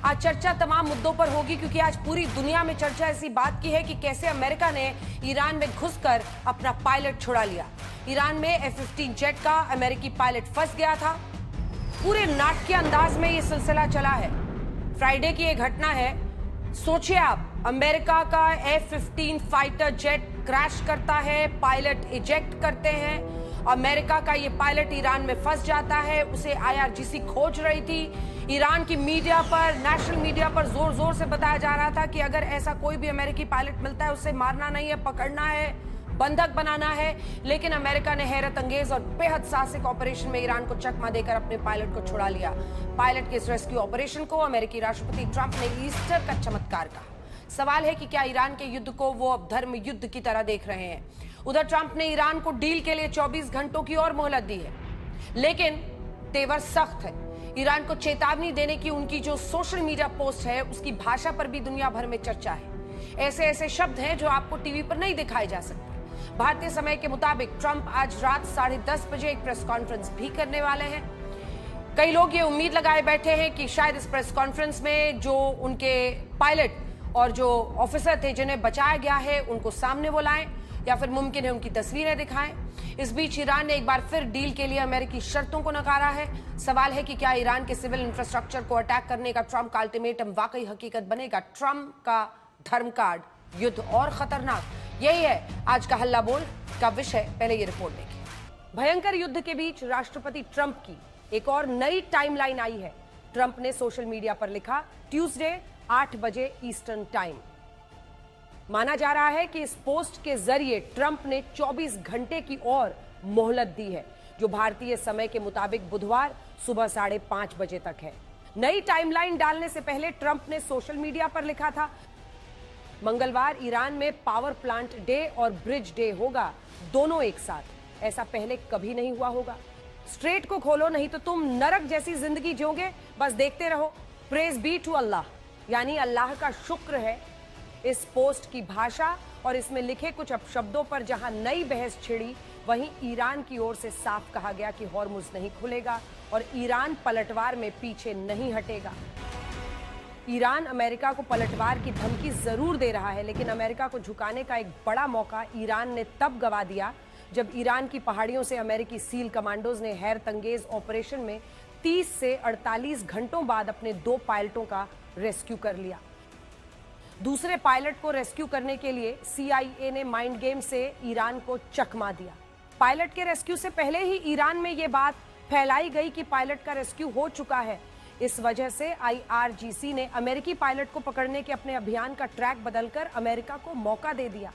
आज चर्चा तमाम मुद्दों पर होगी क्योंकि आज पूरी दुनिया में चर्चा ऐसी बात की है कि कैसे अमेरिका ने ईरान में घुसकर अपना पायलट छुड़ा लिया। ईरान में F-15 जेट का अमेरिकी पायलट फंस गया था। पूरे नाटकीय अंदाज में यह सिलसिला चला है। फ्राइडे की यह घटना है। सोचिए आप, अमेरिका का F-15 फाइटर जेट क्रैश करता है, पायलट इजेक्ट करते हैं। अमेरिका का ये पायलट ईरान में फंस जाता है। उसे IRGC खोज रही थी। ईरान की मीडिया पर, नेशनल मीडिया पर जोर जोर से बताया जा रहा था कि अगर ऐसा कोई भी अमेरिकी पायलट मिलता है उसे मारना नहीं है, पकड़ना है, बंधक बनाना है। लेकिन अमेरिका ने हैरत अंगेज और बेहद साहसिक ऑपरेशन में ईरान को चकमा देकर अपने पायलट को छुड़ा लिया। पायलट के इस रेस्क्यू ऑपरेशन को अमेरिकी राष्ट्रपति ट्रंप ने ईस्टर का चमत्कार कहा। सवाल है कि क्या ईरान के युद्ध को वो अब धर्म युद्ध की तरह देख रहे हैं। उधर ट्रंप ने ईरान को डील के लिए 24 घंटों की और मोहलत दी है, लेकिन तेवर सख्त है। ईरान को चेतावनी देने की उनकी जो सोशल मीडिया पोस्ट है उसकी भाषा पर भी दुनिया भर में चर्चा है। ऐसे ऐसे शब्द हैं जो आपको टीवी पर नहीं दिखाए जा सकते। भारतीय समय के मुताबिक ट्रंप आज रात 10:30 बजे एक प्रेस कॉन्फ्रेंस भी करने वाले हैं। कई लोग ये उम्मीद लगाए बैठे हैं कि शायद इस प्रेस कॉन्फ्रेंस में जो उनके पायलट और जो ऑफिसर थे जिन्हें बचाया गया है उनको सामने बुलाएं या फिर मुमकिन है उनकी तस्वीरें दिखाएं। इस बीच ईरान ने एक बार फिर डील के लिए अमेरिकी शर्तों को नकारा है। सवाल है कि क्या ईरान के सिविल इंफ्रास्ट्रक्चर को अटैक करने का ट्रंप का अल्टीमेटम वाकई हकीकत बनेगा। ट्रंप का धर्म कार्ड, युद्ध और खतरनाक, यही है आज का हल्ला बोल का विषय। पहले ये रिपोर्ट देखिए। भयंकर युद्ध के बीच राष्ट्रपति ट्रंप की एक और नई टाइमलाइन आई है। ट्रंप ने सोशल मीडिया पर लिखा, ट्यूसडे 8 बजे ईस्टर्न टाइम। माना जा रहा है कि इस पोस्ट के जरिए ट्रंप ने 24 घंटे की और मोहलत दी है, जो भारतीय समय के मुताबिक बुधवार सुबह 5:30 बजे तक है। नई टाइमलाइन डालने से पहले ट्रंप ने सोशल मीडिया पर लिखा था, मंगलवार ईरान में पावर प्लांट डे और ब्रिज डे होगा, दोनों एक साथ। ऐसा पहले कभी नहीं हुआ होगा। स्ट्रेट को खोलो नहीं तो तुम नरक जैसी जिंदगी जियोगे, बस देखते रहो। प्रेज बी टू अल्लाह, यानी अल्लाह का शुक्र है। इस पोस्ट की भाषा और इसमें लिखे कुछ अपशब्दों पर जहां नई बहस छिड़ी, वहीं ईरान की ओर से साफ कहा गया कि हॉर्मुज नहीं खुलेगा और ईरान पलटवार में पीछे नहीं हटेगा। ईरान अमेरिका को पलटवार की धमकी जरूर दे रहा है, लेकिन अमेरिका को झुकाने का एक बड़ा मौका ईरान ने तब गवा दिया जब ईरान की पहाड़ियों से अमेरिकी सील कमांडोज ने हैरतअंगेज ऑपरेशन में 30 से 48 घंटों बाद अपने 2 पायलटों का रेस्क्यू कर लिया। दूसरे पायलट को रेस्क्यू करने के लिए CIA ने माइंड गेम से ईरान को चकमा दिया। पायलट के रेस्क्यू से पहले ही ईरान में यह बात फैलाई गई कि पायलट का रेस्क्यू हो चुका है। इस वजह से IRGC ने अमेरिकी पायलट को पकड़ने के अपने अभियान का ट्रैक बदलकर अमेरिका को मौका दे दिया।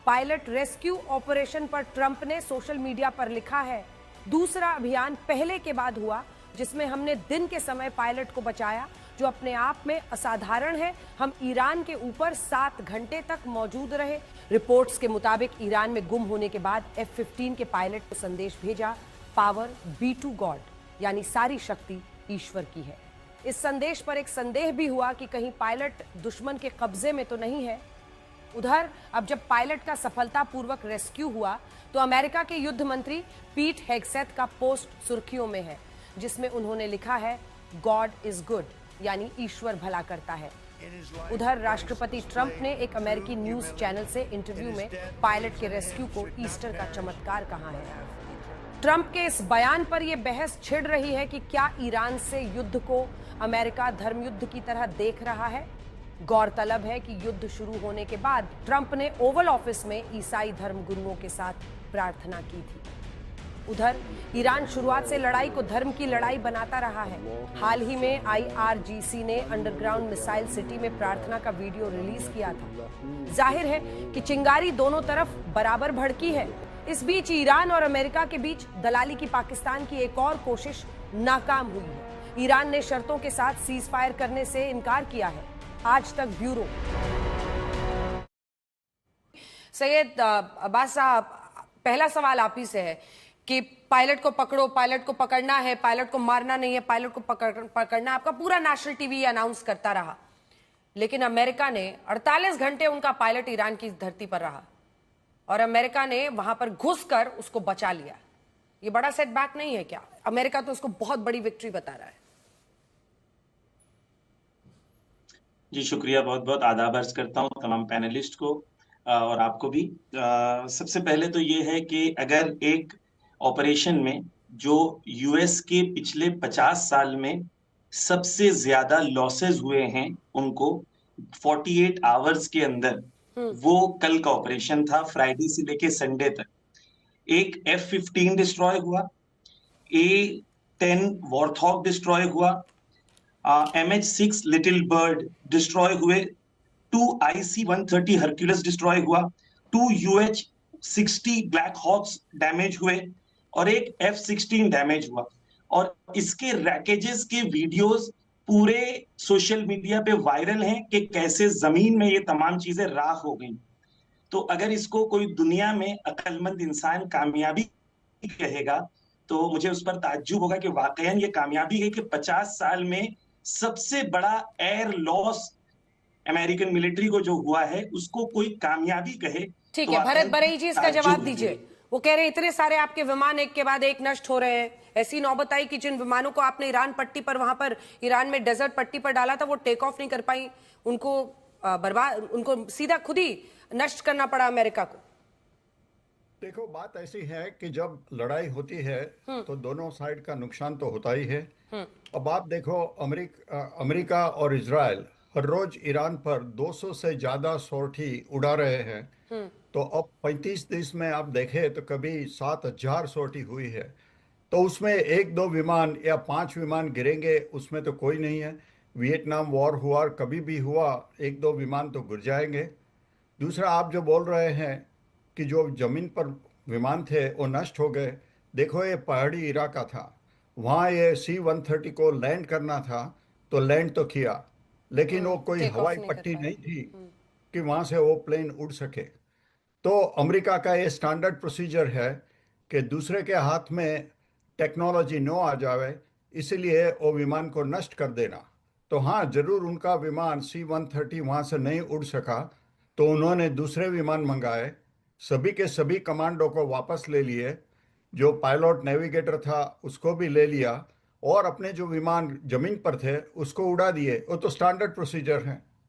पायलट रेस्क्यू ऑपरेशन पर ट्रंप ने सोशल मीडिया पर लिखा है, दूसरा अभियान पहले के बाद हुआ जिसमें हमने दिन के समय पायलट को बचाया, जो अपने आप में असाधारण है। हम ईरान के ऊपर 7 घंटे तक मौजूद रहे। रिपोर्ट्स के मुताबिक ईरान में गुम होने के बाद F-15 के पायलट को संदेश भेजा, पावर बी टू गॉड, यानी सारी शक्ति ईश्वर की है। इस संदेश पर एक संदेह भी हुआ कि कहीं पायलट दुश्मन के कब्जे में तो नहीं है। उधर अब जब पायलट का सफलतापूर्वक रेस्क्यू हुआ तो अमेरिका के युद्ध मंत्री पीट हेगसेथ का पोस्ट सुर्खियों में है, जिसमें उन्होंने लिखा है, गॉड इज गुड, यानी ईश्वर भला करता है। उधर राष्ट्रपति ट्रंप ने एक अमेरिकी न्यूज चैनल से इंटरव्यू में पायलट के रेस्क्यू को ईस्टर का चमत्कार कहा है। ट्रंप के इस बयान पर यह बहस छिड़ रही है कि क्या ईरान से युद्ध को अमेरिका धर्म युद्ध की तरह देख रहा है। गौरतलब है कि युद्ध शुरू होने के बाद ट्रंप ने ओवल ऑफिस में ईसाई धर्म गुरुओं के साथ प्रार्थना की थी। उधर ईरान शुरुआत से लड़ाई को धर्म की लड़ाई बनाता रहा है। हाल ही में IRGC ने अंडरग्राउंड मिसाइल सिटी में प्रार्थना का वीडियो रिलीज किया था। जाहिर है कि चिंगारी दोनों तरफ बराबर भड़की है। इस बीच ईरान और अमेरिका के बीच दलाली की पाकिस्तान की एक और कोशिश नाकाम हुई है। ईरान ने शर्तों के साथ सीज फायर करने से इनकार किया है। आज तक ब्यूरो। सैयद अब्बास साहब, पहला सवाल आप ही से है कि पायलट को पकड़ो, पायलट को पकड़ना है, पायलट को मारना नहीं है, पायलट को पकड़ना। आपका पूरा नेशनल टीवी अनाउंस करता रहा, लेकिन अमेरिका ने 48 घंटे उनका पायलट ईरान की धरती पर रहा और अमेरिका ने वहां पर घुसकर उसको बचा लिया। ये बड़ा सेटबैक नहीं है क्या? अमेरिका तो उसको बहुत बड़ी विक्ट्री बता रहा है। जी शुक्रिया, बहुत बहुत आदाब अर्ज करता हूँ तमाम पैनलिस्ट को और आपको भी। सबसे पहले तो ये है कि अगर एक ऑपरेशन में जो यूएस के पिछले 50 साल में सबसे ज्यादा लॉसेस हुए हैं उनको 48 आवर्स के अंदर, वो कल का ऑपरेशन था, फ्राइडे से लेके संडे तक। एक F-15 डिस्ट्रॉय हुआ, A-10 वॉर्थॉग डिस्ट्रॉय हुआ, MH-6 लिटिल बर्ड डिस्ट्रॉय हुए, 2 IC-130 हरक्यूलस डिस्ट्रॉय हुआ, 2 UH-60 ब्लैक हॉक्स डैमेज हुए और एक F-16 डैमेज हुआ। और इसके रैकेजेस के वीडियोस पूरे सोशल मीडिया पे वायरल हैं कि कैसे जमीन में ये तमाम चीजें राख हो गई। तो अगर इसको कोई दुनिया में अक्लमंद इंसान कामयाबी कहेगा तो मुझे उस पर ताज्जुब होगा कि वाकईन ये कामयाबी है कि 50 साल में सबसे बड़ा एयर लॉस अमेरिकन मिलिट्री को जो हुआ है उसको कोई कामयाबी कहे ठीक तो है, भरत वाकईन बरई जी इसका जवाब ताज्जुब है दीजिए। ये। वो कह रहे हैं इतने सारे आपके विमान एक के बाद एक नष्ट हो रहे हैं, ऐसी नौबत आई कि जिन विमानों को आपने ईरान पट्टी पर, वहां पर ईरान में डेजर्ट पट्टी पर डाला था, वो टेक ऑफ नहीं कर पाई, उनको बर्बाद, उनको सीधा खुद ही नष्ट करना पड़ा अमेरिका को। देखो, बात ऐसी है कि जब लड़ाई होती है तो दोनों साइड का नुकसान तो होता ही है। अब आप देखो, अमेरिका और इजराइल हर रोज ईरान पर 200 से ज्यादा सॉर्टी उड़ा रहे हैं। तो अब 35 देश में आप देखें तो कभी 7,000 सॉर्टी हुई है। तो उसमें एक दो विमान या 5 विमान गिरेंगे, उसमें तो कोई नहीं है। वियतनाम वॉर हुआ, कभी भी हुआ, एक दो विमान तो गिर जाएंगे। दूसरा, आप जो बोल रहे हैं कि जो जमीन पर विमान थे वो नष्ट हो गए, देखो ये पहाड़ी इलाका था, वहाँ ये C-130 को लैंड करना था तो लैंड तो किया, लेकिन वो कोई टेक ऑफ हवाई नहीं कर पट्टी पाए। नहीं थी कि वहाँ से वो प्लेन उड़ सके। तो अमेरिका का ये स्टैंडर्ड प्रोसीजर है कि दूसरे के हाथ में टेक्नोलॉजी न आ जाए, इसलिए वो विमान को नष्ट कर देना। तो हाँ, जरूर उनका विमान C-130 वहाँ से नहीं उड़ सका, तो उन्होंने दूसरे विमान मंगाए, सभी के सभी कमांडो को वापस ले लिए, जो पायलट नेविगेटर था उसको भी ले लिया, और अपने जो विमान जमीन पर थे उसको उड़ा दिए। वो तो स्टैंडर्ड प्रोसीजर है।